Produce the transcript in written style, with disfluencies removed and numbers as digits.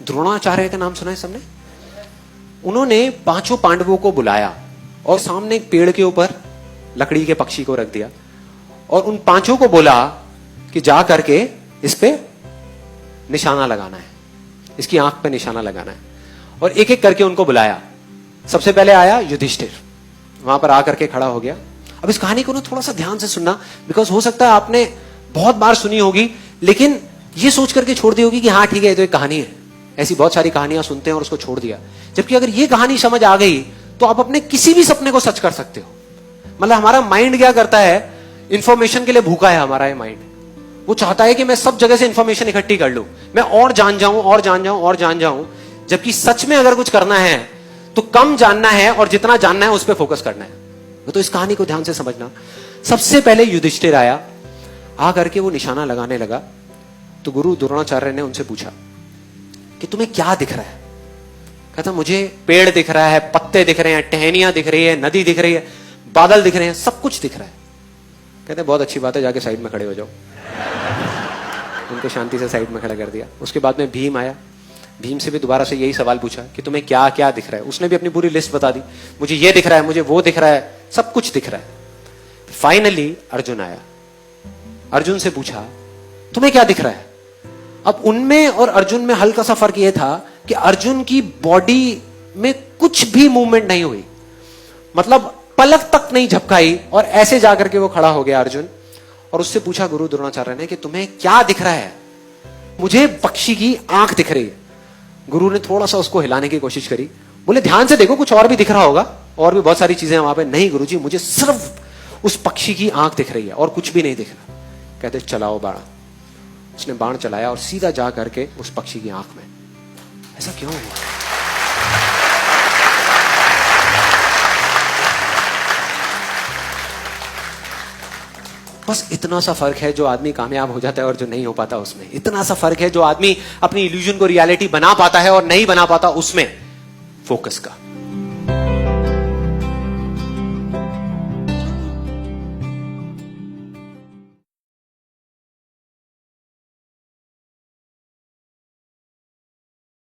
द्रोणाचार्य का नाम सुना है सबने? उन्होंने पांचों पांडवों को बुलाया और सामने एक पेड़ के ऊपर लकड़ी के पक्षी को रख दिया और उन पांचों को बोला कि जा करके इस पे निशाना लगाना है, इसकी आंख पे निशाना लगाना है। और एक एक करके उनको बुलाया। सबसे पहले आया युधिष्ठिर, वहां पर आकर के खड़ा हो गया। अब इस कहानी को ना थोड़ा सा ध्यान से सुनना, बिकॉज हो सकता है आपने बहुत बार सुनी होगी लेकिन ये सोच करके छोड़ दी होगी कि हाँ ठीक है ये तो एक कहानी है। ऐसी बहुत सारी कहानियां सुनते हैं और उसको छोड़ दिया। जबकि अगर ये कहानी समझ आ गई तो आप अपने किसी भी सपने को सच कर सकते हो। मतलब हमारा माइंड क्या करता है, इंफॉर्मेशन के लिए भूखा है हमारा ये माइंड। वो चाहता है कि मैं सब जगह से इंफॉर्मेशन इकट्ठी कर लूं, मैं और जान जाऊं और जान जाऊं और जान जाऊं। जबकि सच में अगर कुछ करना है तो कम जानना है और जितना जानना है उस पर फोकस करना है। तो इस कहानी को ध्यान से समझना। सबसे पहले युधिष्ठिर आया, आ करके वो निशाना लगाने लगा। तो गुरु द्रोणाचार्य ने उनसे पूछा कि तुम्हें क्या दिख रहा है? कहता मुझे पेड़ दिख रहा है, पत्ते दिख रहे हैं, टहनियां दिख रही है, नदी दिख रही है, बादल दिख रहे हैं, सब कुछ दिख रहा है। कहते बहुत अच्छी बात है, जाके साइड में खड़े हो जाओ। उनको शांति से साइड में खड़ा कर दिया। उसके बाद में भीम आया। भीम से भी दोबारा से यही सवाल पूछा कि तुम्हें क्या क्या दिख रहा है? उसने भी अपनी पूरी लिस्ट बता दी, मुझे ये दिख रहा है, मुझे वो दिख रहा है, सब कुछ दिख रहा है। फाइनली अर्जुन आया। अर्जुन से पूछा तुम्हें क्या दिख रहा है? अब उनमें और अर्जुन में हल्का सा फर्क यह था कि अर्जुन की बॉडी में कुछ भी मूवमेंट नहीं हुई, मतलब पलक तक नहीं झपकाई और ऐसे जाकर के वो खड़ा हो गया अर्जुन। और उससे पूछा गुरु द्रोणाचार्य ने कि तुम्हें क्या दिख रहा है? मुझे पक्षी की आंख दिख रही है। गुरु ने थोड़ा सा उसको हिलाने की कोशिश करी, बोले ध्यान से देखो कुछ और भी दिख रहा होगा, और भी बहुत सारी चीजें वहां पे। नहीं गुरुजी, मुझे सिर्फ उस पक्षी की आंख दिख रही है और कुछ भी नहीं दिख रहा। कहते चलाओ बाण। उसने बाण चलाया और सीधा जा करके उस पक्षी की आंख में। ऐसा क्यों हुआ? बस इतना सा फर्क है जो आदमी कामयाब हो जाता है और जो नहीं हो पाता उसमें। इतना सा फर्क है जो आदमी अपनी इल्यूजन को रियलिटी बना पाता है और नहीं बना पाता उसमें। फोकस का।